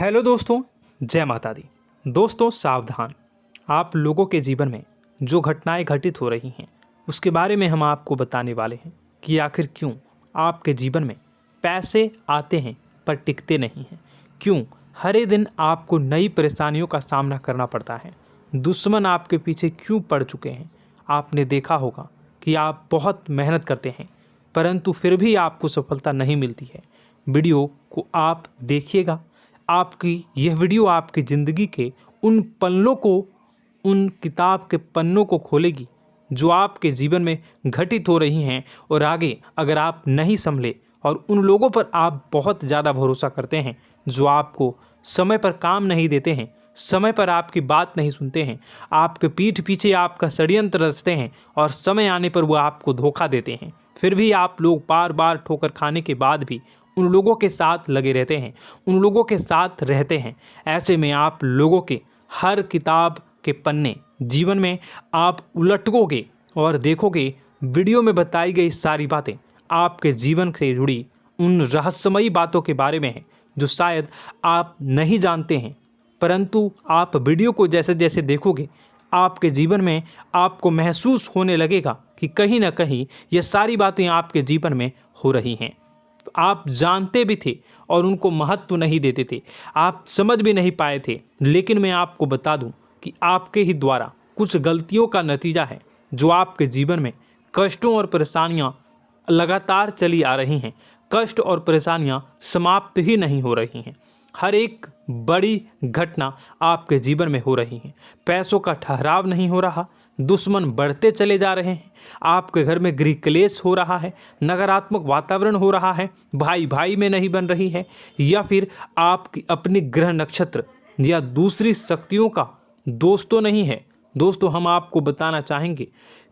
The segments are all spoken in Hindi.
हेलो दोस्तों, जय माता दी। दोस्तों सावधान, आप लोगों के जीवन में जो घटनाएं घटित हो रही हैं उसके बारे में हम आपको बताने वाले हैं कि आखिर क्यों आपके जीवन में पैसे आते हैं पर टिकते नहीं हैं। क्यों हर दिन आपको नई परेशानियों का सामना करना पड़ता है। दुश्मन आपके पीछे क्यों पड़ चुके हैं। आपने देखा होगा कि आप बहुत मेहनत करते हैं परंतु फिर भी आपको सफलता नहीं मिलती है। वीडियो को आप देखिएगा। आपकी यह वीडियो आपकी ज़िंदगी के उन पन्नों को, उन किताब के पन्नों को खोलेगी जो आपके जीवन में घटित हो रही हैं। और आगे अगर आप नहीं संभले और उन लोगों पर आप बहुत ज़्यादा भरोसा करते हैं जो आपको समय पर काम नहीं देते हैं, समय पर आपकी बात नहीं सुनते हैं, आपके पीठ पीछे आपका षड्यंत्र रचते हैं और समय आने पर वो आपको धोखा देते हैं, फिर भी आप लोग बार बार ठोकर खाने के बाद भी उन लोगों के साथ लगे रहते हैं, उन लोगों के साथ रहते हैं। ऐसे में आप लोगों के हर किताब के पन्ने जीवन में आप उलटोगे और देखोगे वीडियो में बताई गई सारी बातें आपके जीवन से जुड़ी उन रहस्यमयी बातों के बारे में हैं जो शायद आप नहीं जानते हैं। परंतु आप वीडियो को जैसे जैसे देखोगे आपके जीवन में आपको महसूस होने लगेगा कि कहीं ना कहीं ये सारी बातें आपके जीवन में हो रही हैं। आप जानते भी थे और उनको महत्व नहीं देते थे, आप समझ भी नहीं पाए थे। लेकिन मैं आपको बता दूं कि आपके ही द्वारा कुछ गलतियों का नतीजा है जो आपके जीवन में कष्टों और परेशानियां लगातार चली आ रही हैं। कष्ट और परेशानियां समाप्त ही नहीं हो रही हैं। हर एक बड़ी घटना आपके जीवन में हो रही है। पैसों का ठहराव नहीं हो रहा, दुश्मन बढ़ते चले जा रहे हैं, आपके घर में गृह क्लेश हो रहा है, नकारात्मक वातावरण हो रहा है, भाई भाई में नहीं बन रही है, या फिर आपकी अपनी ग्रह नक्षत्र या दूसरी शक्तियों का दोस्तों नहीं है। दोस्तों हम आपको बताना चाहेंगे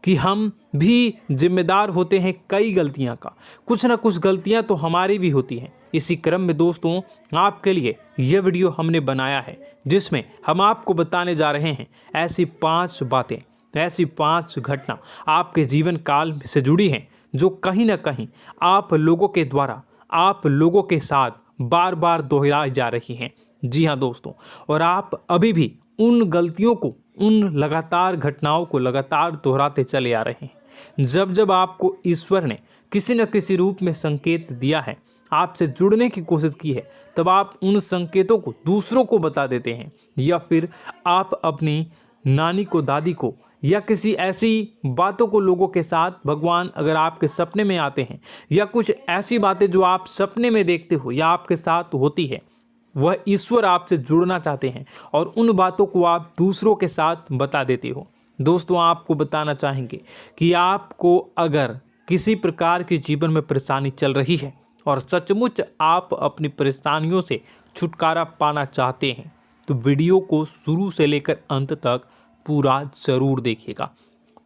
कि हम भी जिम्मेदार होते हैं कई गलतियां का, कुछ ना कुछ गलतियां तो हमारी भी होती हैं। इसी क्रम में दोस्तों आपके लिए यह वीडियो हमने बनाया है जिसमें हम आपको बताने जा रहे हैं ऐसी 5 बातें, ऐसी 5 घटना आपके जीवन काल से जुड़ी हैं जो कहीं ना कहीं आप लोगों के द्वारा आप लोगों के साथ बार बार दोहराई जा रही हैं। जी हाँ दोस्तों, और आप अभी भी उन गलतियों को, उन लगातार घटनाओं को लगातार दोहराते चले आ रहे हैं। जब जब आपको ईश्वर ने किसी न किसी रूप में संकेत दिया है, आपसे जुड़ने की कोशिश की है, तब आप उन संकेतों को दूसरों को बता देते हैं, या फिर आप अपनी नानी को, दादी को, या किसी ऐसी बातों को लोगों के साथ, भगवान अगर आपके सपने में आते हैं या कुछ ऐसी बातें जो आप सपने में देखते हो या आपके साथ होती है, वह ईश्वर आपसे जुड़ना चाहते हैं और उन बातों को आप दूसरों के साथ बता देते हो। दोस्तों आपको बताना चाहेंगे कि आपको अगर किसी प्रकार की जीवन में परेशानी चल रही है और सचमुच आप अपनी परेशानियों से छुटकारा पाना चाहते हैं तो वीडियो को शुरू से लेकर अंत तक पूरा जरूर देखिएगा।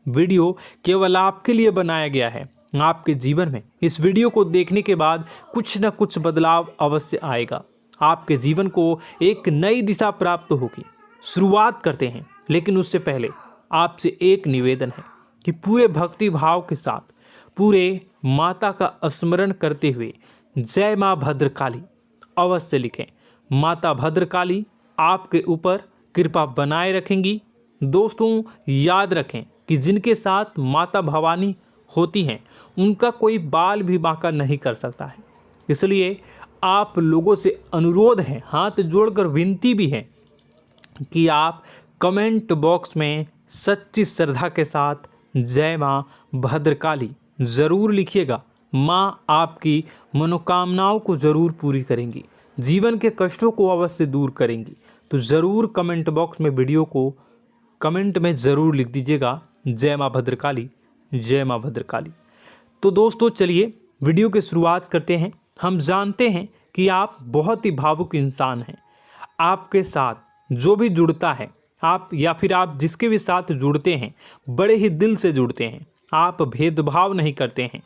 वीडियो केवल आपके लिए बनाया गया है। आपके जीवन में इस वीडियो को देखने के बाद कुछ न कुछ बदलाव अवश्य आएगा। आपके जीवन को एक नई दिशा प्राप्त होगी। शुरुआत करते हैं, लेकिन उससे पहले आपसे एक निवेदन है कि पूरे भक्ति भाव के साथ पूरे माता का स्मरण करते हुए जय माँ भद्रकाली अवश्य लिखें। माता भद्रकाली आपके ऊपर कृपा बनाए रखेंगी। दोस्तों याद रखें कि जिनके साथ माता भवानी होती हैं उनका कोई बाल भी बांका नहीं कर सकता है। इसलिए आप लोगों से अनुरोध है, हाथ जोड़कर विनती भी है कि आप कमेंट बॉक्स में सच्ची श्रद्धा के साथ जय माँ भद्रकाली ज़रूर लिखिएगा। माँ आपकी मनोकामनाओं को ज़रूर पूरी करेंगी, जीवन के कष्टों को अवश्य दूर करेंगी। तो ज़रूर कमेंट बॉक्स में वीडियो को कमेंट में ज़रूर लिख दीजिएगा जय माँ भद्रकाली, जय माँ भद्रकाली। तो दोस्तों चलिए वीडियो की शुरुआत करते हैं। हम जानते हैं कि आप बहुत ही भावुक इंसान हैं। आपके साथ जो भी जुड़ता है, आप या फिर आप जिसके भी साथ जुड़ते हैं बड़े ही दिल से जुड़ते हैं। आप भेदभाव नहीं करते हैं,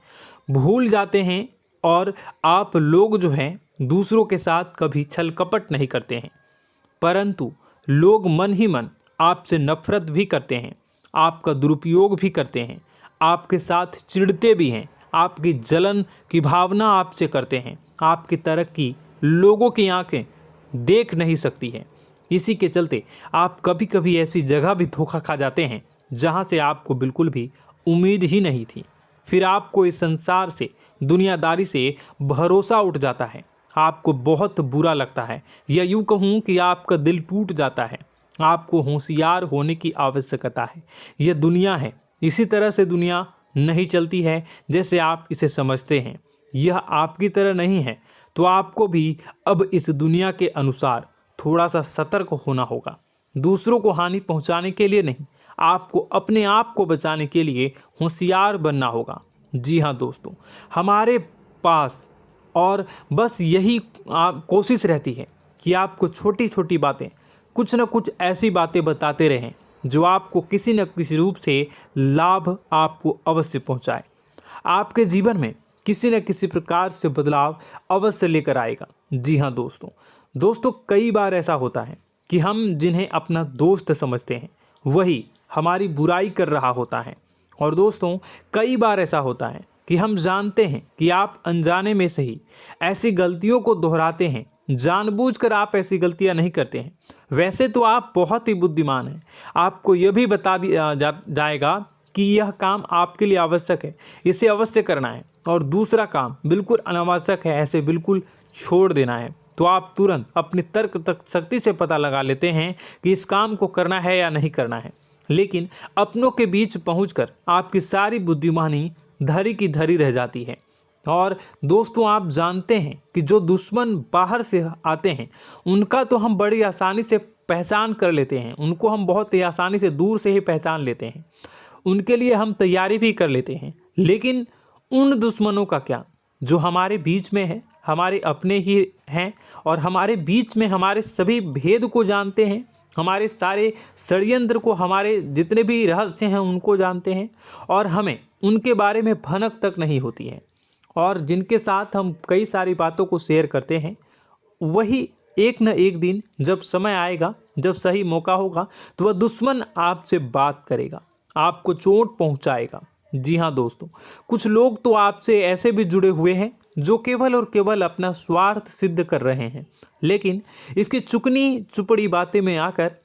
भूल जाते हैं, और आप लोग जो हैं दूसरों के साथ कभी छल कपट नहीं करते हैं। परंतु लोग मन ही मन आपसे नफरत भी करते हैं, आपका दुरुपयोग भी करते हैं, आपके साथ चिढ़ते भी हैं, आपकी जलन की भावना आपसे करते हैं। आपकी तरक्की लोगों की आंखें देख नहीं सकती है। इसी के चलते आप कभी कभी ऐसी जगह भी धोखा खा जाते हैं जहां से आपको बिल्कुल भी उम्मीद ही नहीं थी। फिर आपको इस संसार से, दुनियादारी से भरोसा उठ जाता है। आपको बहुत बुरा लगता है, या यूं कहूं कि आपका दिल टूट जाता है। आपको होशियार होने की आवश्यकता है। यह दुनिया है, इसी तरह से दुनिया नहीं चलती है जैसे आप इसे समझते हैं। यह आपकी तरह नहीं है, तो आपको भी अब इस दुनिया के अनुसार थोड़ा सा सतर्क होना होगा। दूसरों को हानि पहुंचाने के लिए नहीं, आपको अपने आप को बचाने के लिए होशियार बनना होगा। जी हाँ दोस्तों, हमारे पास और बस यही कोशिश रहती है कि आपको छोटी छोटी बातें, कुछ न कुछ ऐसी बातें बताते रहें जो आपको किसी न किसी रूप से लाभ आपको अवश्य पहुंचाए, आपके जीवन में किसी न किसी प्रकार से बदलाव अवश्य लेकर आएगा। जी हाँ दोस्तों, कई बार ऐसा होता है कि हम जिन्हें अपना दोस्त समझते हैं वही हमारी बुराई कर रहा होता है। और दोस्तों, कई बार ऐसा होता है कि हम जानते हैं कि आप अनजाने में से ही ऐसी गलतियों को दोहराते हैं। जानबूझकर आप ऐसी गलतियां नहीं करते हैं। वैसे तो आप बहुत ही बुद्धिमान हैं। आपको यह भी बता दिया जाएगा कि यह काम आपके लिए आवश्यक है, इसे अवश्य करना है, और दूसरा काम बिल्कुल अनावश्यक है, ऐसे बिल्कुल छोड़ देना है। तो आप तुरंत अपनी तर्क शक्ति से पता लगा लेते हैं कि इस काम को करना है या नहीं करना है। लेकिन अपनों के बीच पहुंचकर आपकी सारी बुद्धिमानी धरी की धरी रह जाती है। और दोस्तों, आप जानते हैं कि जो दुश्मन बाहर से आते हैं उनका तो हम बड़ी आसानी से पहचान कर लेते हैं, उनको हम बहुत ही आसानी से दूर से ही पहचान लेते हैं, उनके लिए हम तैयारी भी कर लेते हैं। लेकिन उन दुश्मनों का क्या जो हमारे बीच में है, हमारे अपने ही हैं, और हमारे बीच में हमारे सभी भेद को जानते हैं, हमारे सारे षड्यंत्र को, हमारे जितने भी रहस्य हैं उनको जानते हैं, और हमें उनके बारे में भनक तक नहीं होती है, और जिनके साथ हम कई सारी बातों को शेयर करते हैं, वही एक न एक दिन जब समय आएगा, जब सही मौका होगा, तो वह दुश्मन आपसे बात करेगा, आपको चोट पहुंचाएगा। जी हाँ दोस्तों, कुछ लोग तो आपसे ऐसे भी जुड़े हुए हैं जो केवल और केवल अपना स्वार्थ सिद्ध कर रहे हैं। लेकिन इसकी चुकनी चुपड़ी बातें में आकर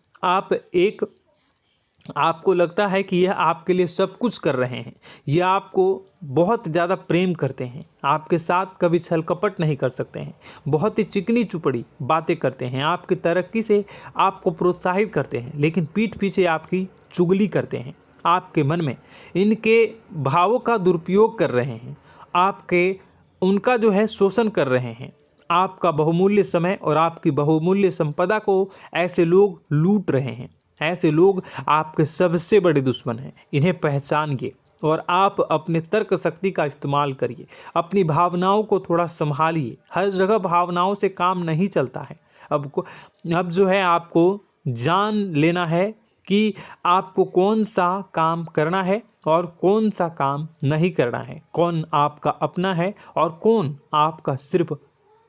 आपको लगता है कि यह आपके लिए सब कुछ कर रहे हैं, यह आपको बहुत ज़्यादा प्रेम करते हैं, आपके साथ कभी छल कपट नहीं कर सकते हैं, बहुत ही चिकनी चुपड़ी बातें करते हैं, आपकी तरक्की से आपको प्रोत्साहित करते हैं, लेकिन पीठ पीछे आपकी चुगली करते हैं, आपके मन में इनके भावों का दुरुपयोग कर रहे हैं, उनका जो है शोषण कर रहे हैं। आपका बहुमूल्य समय और आपकी बहुमूल्य संपदा को ऐसे लोग लूट रहे हैं। ऐसे लोग आपके सबसे बड़े दुश्मन हैं। इन्हें पहचानिए और आप अपने तर्क शक्ति का इस्तेमाल करिए। अपनी भावनाओं को थोड़ा संभालिए। हर जगह भावनाओं से काम नहीं चलता है। अब जो है आपको जान लेना है कि आपको कौन सा काम करना है और कौन सा काम नहीं करना है, कौन आपका अपना है और कौन आपका सिर्फ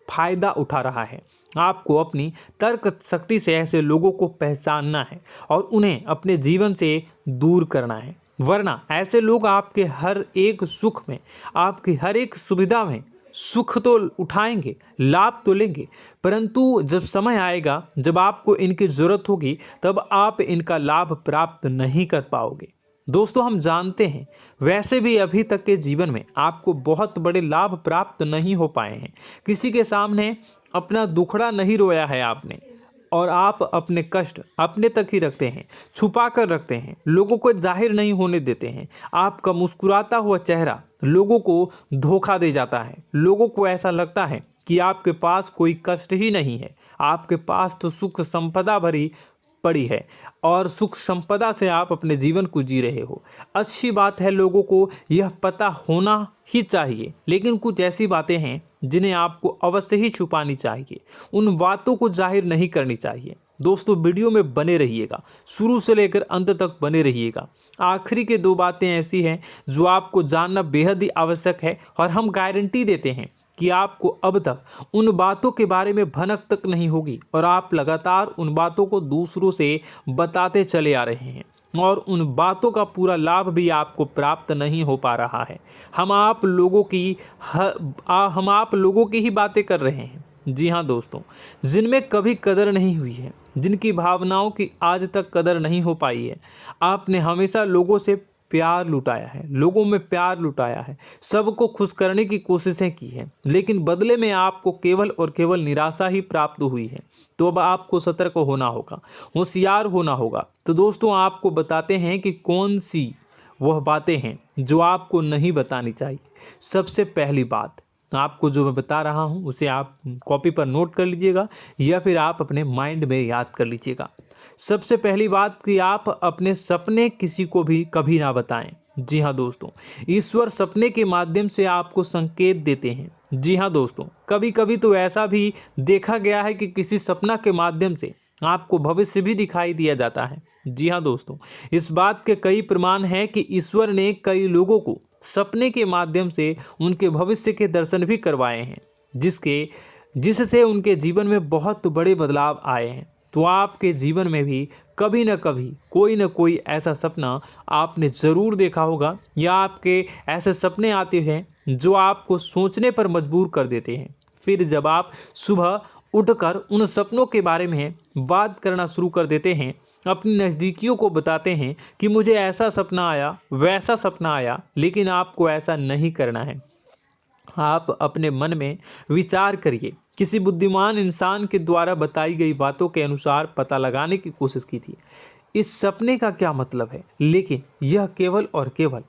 फायदा उठा रहा है। आपको अपनी तर्क शक्ति से ऐसे लोगों को पहचानना है और उन्हें अपने जीवन से दूर करना है, वरना ऐसे लोग आपके हर एक सुख में, आपकी हर एक सुविधा में सुख तो उठाएंगे, लाभ तो लेंगे, परंतु जब समय आएगा, जब आपको इनकी ज़रूरत होगी, तब आप इनका लाभ प्राप्त नहीं कर पाओगे। दोस्तों, हम जानते हैं वैसे भी अभी तक के जीवन में आपको बहुत बड़े लाभ प्राप्त नहीं हो पाए हैं। किसी के सामने अपना दुखड़ा नहीं रोया है आपने, और आप अपने कष्ट अपने तक ही रखते हैं, छुपा कर रखते हैं, लोगों को जाहिर नहीं होने देते हैं। आपका मुस्कुराता हुआ चेहरा लोगों को धोखा दे जाता है। लोगों को ऐसा लगता है कि आपके पास कोई कष्ट ही नहीं है, आपके पास तो सुख संपदा भरी पड़ी है और सुख संपदा से आप अपने जीवन को जी रहे हो। अच्छी बात है, लोगों को यह पता होना ही चाहिए, लेकिन कुछ ऐसी बातें हैं जिन्हें आपको अवश्य ही छुपानी चाहिए। उन बातों को जाहिर नहीं करनी चाहिए। दोस्तों, वीडियो में बने रहिएगा, शुरू से लेकर अंत तक बने रहिएगा। आखिरी के 2 बातें ऐसी हैं जो आपको जानना बेहद ही आवश्यक है, और हम गारंटी देते हैं कि आपको अब तक उन बातों के बारे में भनक तक नहीं होगी, और आप लगातार उन बातों को दूसरों से बताते चले आ रहे हैं, और उन बातों का पूरा लाभ भी आपको प्राप्त नहीं हो पा रहा है। हम आप लोगों की ही बातें कर रहे हैं, जी हाँ दोस्तों, जिनमें कभी कदर नहीं हुई है, जिनकी भावनाओं की आज तक कदर नहीं हो पाई है। आपने हमेशा लोगों से प्यार लुटाया है, लोगों में प्यार लुटाया है, सबको खुश करने की कोशिशें की है, लेकिन बदले में आपको केवल और केवल निराशा ही प्राप्त हुई है। तो अब आपको सतर्क होना होगा, होशियार होना होगा। तो दोस्तों आपको बताते हैं कि कौन सी वह बातें हैं जो आपको नहीं बतानी चाहिए। सबसे पहली बात आपको जो मैं बता रहा हूं उसे आप कॉपी पर नोट कर लीजिएगा या फिर आप अपने माइंड में याद कर लीजिएगा। सबसे पहली बात कि आप अपने सपने किसी को भी कभी ना बताएं। जी हाँ दोस्तों, ईश्वर सपने के माध्यम से आपको संकेत देते हैं। जी हाँ दोस्तों, कभी कभी तो ऐसा भी देखा गया है कि किसी सपना के माध्यम से आपको भविष्य भी दिखाई दिया जाता है। जी हाँ दोस्तों, इस बात के कई प्रमाण हैं कि ईश्वर ने कई लोगों को सपने के माध्यम से उनके भविष्य के दर्शन भी करवाए हैं, जिससे उनके जीवन में बहुत बड़े बदलाव आए हैं। तो आपके जीवन में भी कभी न कभी कोई न कोई ऐसा सपना आपने ज़रूर देखा होगा, या आपके ऐसे सपने आते हैं जो आपको सोचने पर मजबूर कर देते हैं। फिर जब आप सुबह उठकर उन सपनों के बारे में बात करना शुरू कर देते हैं, अपनी नज़दीकियों को बताते हैं कि मुझे ऐसा सपना आया, वैसा सपना आया, लेकिन आपको ऐसा नहीं करना है। आप अपने मन में विचार करिए। किसी बुद्धिमान इंसान के द्वारा बताई गई बातों के अनुसार पता लगाने की कोशिश की थी इस सपने का क्या मतलब है, लेकिन यह केवल और केवल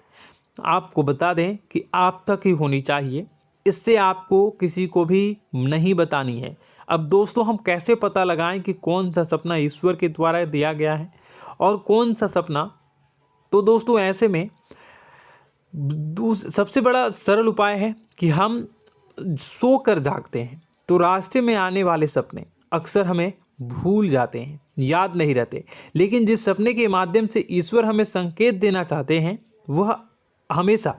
आपको बता दें कि आप तक ही होनी चाहिए। इससे आपको किसी को भी नहीं बतानी है। अब दोस्तों हम कैसे पता लगाएं कि कौन सा सपना ईश्वर के द्वारा दिया गया है और कौन सा सपना? तो दोस्तों ऐसे में सबसे बड़ा सरल उपाय है कि हम सोकर जागते हैं तो रास्ते में आने वाले सपने अक्सर हमें भूल जाते हैं, याद नहीं रहते। लेकिन जिस सपने के माध्यम से ईश्वर हमें संकेत देना चाहते हैं वह हमेशा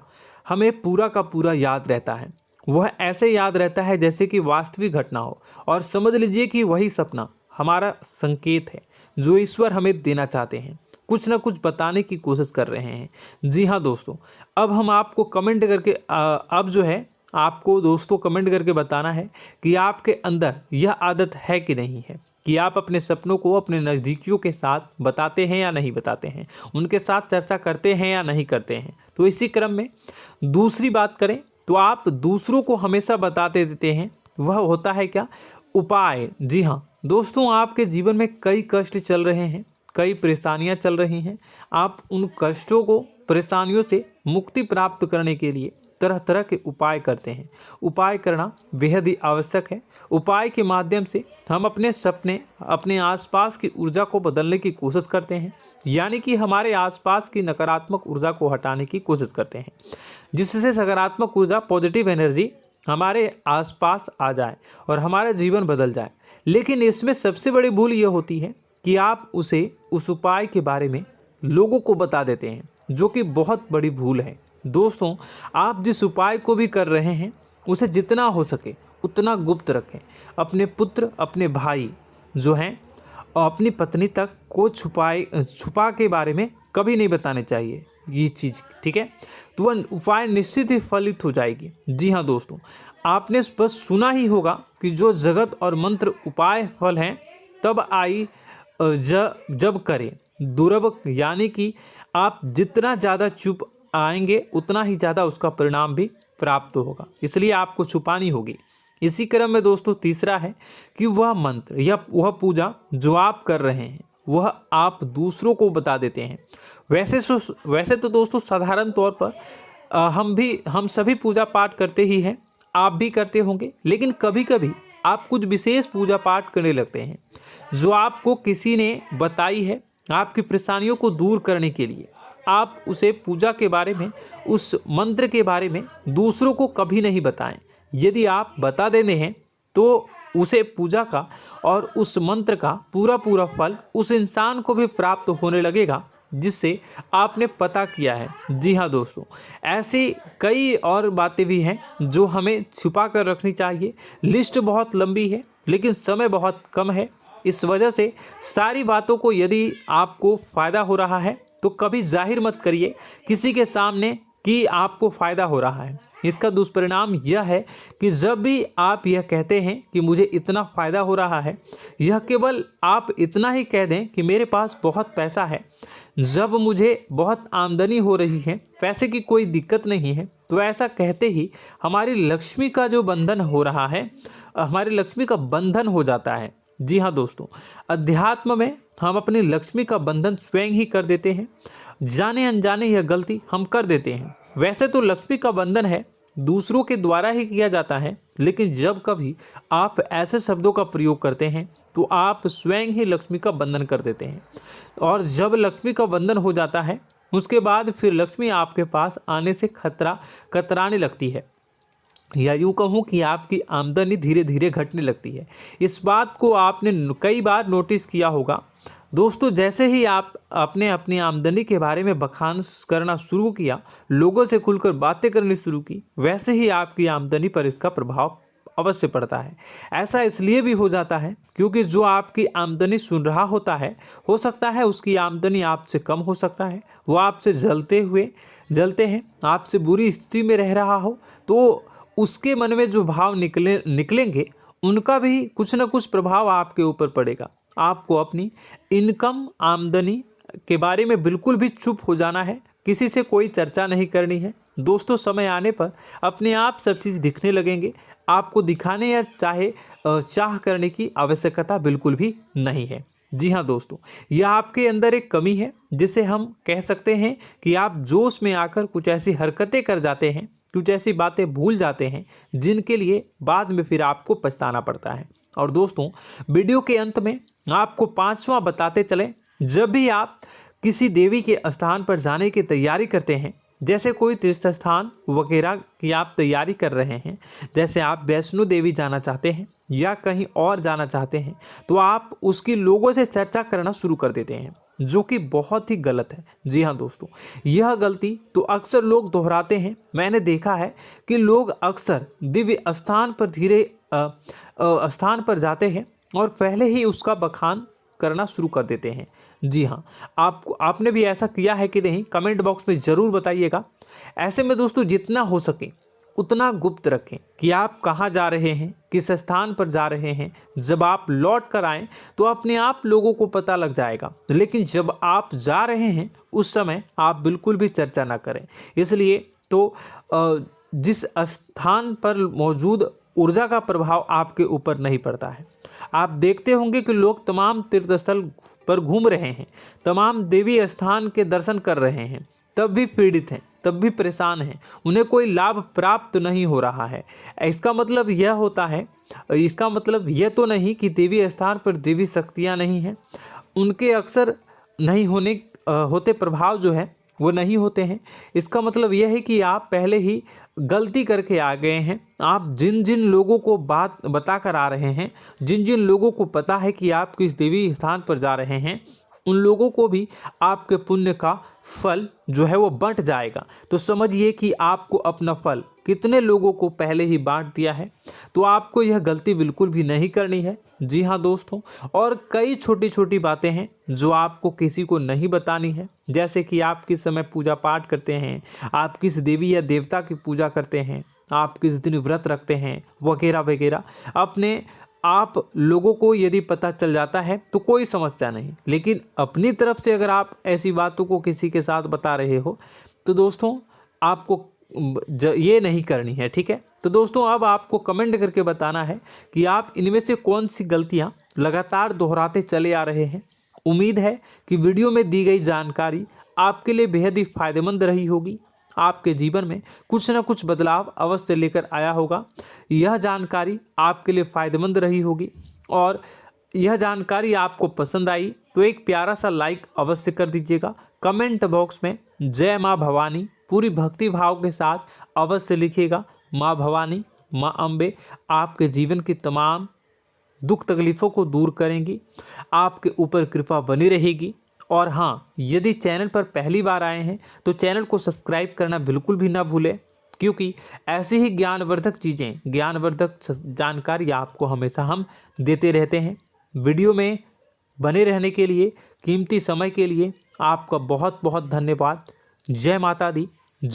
हमें पूरा का पूरा याद रहता है। वह ऐसे याद रहता है जैसे कि वास्तविक घटना हो, और समझ लीजिए कि वही सपना हमारा संकेत है जो ईश्वर हमें देना चाहते हैं, कुछ ना कुछ बताने की कोशिश कर रहे हैं। जी हाँ दोस्तों, अब हम आपको कमेंट करके अब जो है आपको दोस्तों कमेंट करके बताना है कि आपके अंदर यह आदत है कि नहीं है कि आप अपने सपनों को अपने नज़दीकियों के साथ बताते हैं या नहीं बताते हैं, उनके साथ चर्चा करते हैं या नहीं करते हैं। तो इसी क्रम में दूसरी बात करें तो आप दूसरों को हमेशा बताते देते हैं, वह होता है क्या? उपाय। जी हाँ दोस्तों, आपके जीवन में कई कष्ट चल रहे हैं, कई परेशानियां चल रही हैं। आप उन कष्टों को, परेशानियों से मुक्ति प्राप्त करने के लिए तरह तरह के उपाय करते हैं। उपाय करना बेहद ही आवश्यक है। उपाय के माध्यम से हम अपने सपने, अपने आसपास की ऊर्जा को बदलने की कोशिश करते हैं, यानी कि हमारे आसपास की नकारात्मक ऊर्जा को हटाने की कोशिश करते हैं, जिससे सकारात्मक ऊर्जा, पॉजिटिव एनर्जी हमारे आसपास आ जाए और हमारा जीवन बदल जाए। लेकिन इसमें सबसे बड़ी भूल यह होती है कि आप उस उपाय के बारे में लोगों को बता देते हैं, जो कि बहुत बड़ी भूल है। दोस्तों आप जिस उपाय को भी कर रहे हैं उसे जितना हो सके उतना गुप्त रखें। अपने पुत्र, अपने भाई जो हैं और अपनी पत्नी तक को छुपा के बारे में कभी नहीं बताने चाहिए ये चीज़, ठीक है? तो वह उपाय निश्चित ही फलित हो जाएगी। जी हाँ दोस्तों, आपने बस सुना ही होगा कि जो जगत और मंत्र उपाय फल हैं तब आई जब करें दुर्लभ, यानी कि आप जितना ज़्यादा चुप आएंगे उतना ही ज़्यादा उसका परिणाम भी प्राप्त होगा, इसलिए आपको छुपानी होगी। इसी क्रम में दोस्तों तीसरा है कि वह मंत्र या वह पूजा जो आप कर रहे हैं वह आप दूसरों को बता देते हैं। वैसे तो दोस्तों साधारण तौर पर हम सभी पूजा पाठ करते ही हैं, आप भी करते होंगे, लेकिन कभी कभी आप कुछ विशेष पूजा पाठ करने लगते हैं जो आपको किसी ने बताई है आपकी परेशानियों को दूर करने के लिए। आप उसे पूजा के बारे में, उस मंत्र के बारे में दूसरों को कभी नहीं बताएं। यदि आप बता देते हैं तो उसे पूजा का और उस मंत्र का पूरा फल उस इंसान को भी प्राप्त होने लगेगा जिससे आपने पता किया है। जी हाँ दोस्तों, ऐसी कई और बातें भी हैं जो हमें छुपा कर रखनी चाहिए। लिस्ट बहुत लंबी है लेकिन समय बहुत कम है, इस वजह से सारी बातों को यदि आपको फ़ायदा हो रहा है तो कभी जाहिर मत करिए किसी के सामने कि आपको फ़ायदा हो रहा है। इसका दुष्परिणाम यह है कि जब भी आप यह कहते हैं कि मुझे इतना फ़ायदा हो रहा है, यह केवल आप इतना ही कह दें कि मेरे पास बहुत पैसा है, जब मुझे बहुत आमदनी हो रही है, पैसे की कोई दिक्कत नहीं है, तो ऐसा कहते ही हमारी लक्ष्मी का जो बंधन हो रहा है, हमारी लक्ष्मी का बंधन हो जाता है। जी हाँ दोस्तों, अध्यात्म में हम अपनी लक्ष्मी का बंधन स्वयं ही कर देते हैं। जाने अनजाने यह गलती हम कर देते हैं। वैसे तो लक्ष्मी का बंधन है दूसरों के द्वारा ही किया जाता है, लेकिन जब कभी आप ऐसे शब्दों का प्रयोग करते हैं तो आप स्वयं ही लक्ष्मी का बंधन कर देते हैं। और जब लक्ष्मी का बंधन हो जाता है उसके बाद फिर लक्ष्मी आपके पास आने से कतराने लगती है, या यूँ कहूँ कि आपकी आमदनी धीरे धीरे घटने लगती है। इस बात को आपने कई बार नोटिस किया होगा दोस्तों। जैसे ही आप अपने अपनी आमदनी के बारे में बखान करना शुरू किया, लोगों से खुलकर बातें करनी शुरू की, वैसे ही आपकी आमदनी पर इसका प्रभाव अवश्य पड़ता है। ऐसा इसलिए भी हो जाता है क्योंकि जो आपकी आमदनी सुन रहा होता है, हो सकता है उसकी आमदनी आपसे कम हो सकता है, वो आपसे जलते हैं, आपसे बुरी स्थिति में रह रहा हो, तो उसके मन में जो भाव निकलेंगे उनका भी कुछ न कुछ प्रभाव आपके ऊपर पड़ेगा। आपको अपनी इनकम आमदनी के बारे में बिल्कुल भी चुप हो जाना है, किसी से कोई चर्चा नहीं करनी है दोस्तों। समय आने पर अपने आप सब चीज़ दिखने लगेंगे। आपको दिखाने या चाह करने की आवश्यकता बिल्कुल भी नहीं है। जी हाँ दोस्तों, यह आपके अंदर एक कमी है जिसे हम कह सकते हैं कि आप जोश में आकर कुछ ऐसी हरकतें कर जाते हैं, कुछ ऐसी बातें भूल जाते हैं जिनके लिए बाद में फिर आपको पछताना पड़ता है। और दोस्तों, वीडियो के अंत में आपको 5वां बताते चलें, जब भी आप किसी देवी के स्थान पर जाने की तैयारी करते हैं, जैसे कोई तीर्थ स्थान वगैरह की आप तैयारी कर रहे हैं, जैसे आप वैष्णो देवी जाना चाहते हैं या कहीं और जाना चाहते हैं, तो आप उसकी लोगों से चर्चा करना शुरू कर देते हैं, जो कि बहुत ही गलत है। जी हाँ दोस्तों, यह गलती तो अक्सर लोग दोहराते हैं। मैंने देखा है कि लोग अक्सर दिव्य स्थान पर जाते हैं और पहले ही उसका बखान करना शुरू कर देते हैं। जी हाँ, आपने भी ऐसा किया है कि नहीं, कमेंट बॉक्स में ज़रूर बताइएगा। ऐसे में दोस्तों, जितना हो सके उतना गुप्त रखें कि आप कहाँ जा रहे हैं, किस स्थान पर जा रहे हैं। जब आप लौट कर आएँ तो अपने आप लोगों को पता लग जाएगा, लेकिन जब आप जा रहे हैं उस समय आप बिल्कुल भी चर्चा ना करें। इसलिए तो जिस स्थान पर मौजूद ऊर्जा का प्रभाव आपके ऊपर नहीं पड़ता है। आप देखते होंगे कि लोग तमाम तीर्थस्थल पर घूम रहे हैं, तमाम देवी स्थान के दर्शन कर रहे हैं, तब भी पीड़ित हैं, तब भी परेशान हैं, उन्हें कोई लाभ प्राप्त नहीं हो रहा है। इसका मतलब यह तो नहीं कि देवी स्थान पर देवी शक्तियाँ नहीं हैं, उनके अक्सर नहीं होते प्रभाव जो है वो नहीं होते हैं। इसका मतलब यह है कि आप पहले ही गलती करके आ गए हैं। आप जिन जिन लोगों को बात बता कर आ रहे हैं, जिन जिन लोगों को पता है कि आप किस देवी स्थान पर जा रहे हैं, उन लोगों को भी आपके पुण्य का फल जो है वो बंट जाएगा। तो समझिए कि आपको अपना फल कितने लोगों को पहले ही बांट दिया है। तो आपको यह गलती बिल्कुल भी नहीं करनी है। जी हाँ दोस्तों, और कई छोटी छोटी बातें हैं जो आपको किसी को नहीं बतानी है, जैसे कि आप किस समय पूजा पाठ करते हैं, आप किस देवी या देवता की पूजा करते हैं, आप किस दिन व्रत रखते हैं, वगैरह वगैरह। अपने आप लोगों को यदि पता चल जाता है तो कोई समस्या नहीं, लेकिन अपनी तरफ से अगर आप ऐसी बातों को किसी के साथ बता रहे हो तो दोस्तों आपको ये नहीं करनी है, ठीक है। तो दोस्तों, अब आपको कमेंट करके बताना है कि आप इनमें से कौन सी गलतियां लगातार दोहराते चले आ रहे हैं। उम्मीद है कि वीडियो में दी गई जानकारी आपके लिए बेहद ही फायदेमंद रही होगी, आपके जीवन में कुछ न कुछ बदलाव अवश्य लेकर आया होगा। यह जानकारी आपके लिए फ़ायदेमंद रही होगी और यह जानकारी आपको पसंद आई तो एक प्यारा सा लाइक अवश्य कर दीजिएगा। कमेंट बॉक्स में जय माँ भवानी पूरी भक्ति भाव के साथ अवश्य लिखिएगा। माँ भवानी, माँ अम्बे आपके जीवन की तमाम दुख तकलीफ़ों को दूर करेंगी, आपके ऊपर कृपा बनी रहेगी। और हाँ, यदि चैनल पर पहली बार आए हैं तो चैनल को सब्सक्राइब करना बिल्कुल भी ना भूलें, क्योंकि ऐसी ही ज्ञानवर्धक चीज़ें, ज्ञानवर्धक जानकारी आपको हमेशा हम देते रहते हैं। वीडियो में बने रहने के लिए, कीमती समय के लिए आपका बहुत बहुत धन्यवाद। जय माता दी।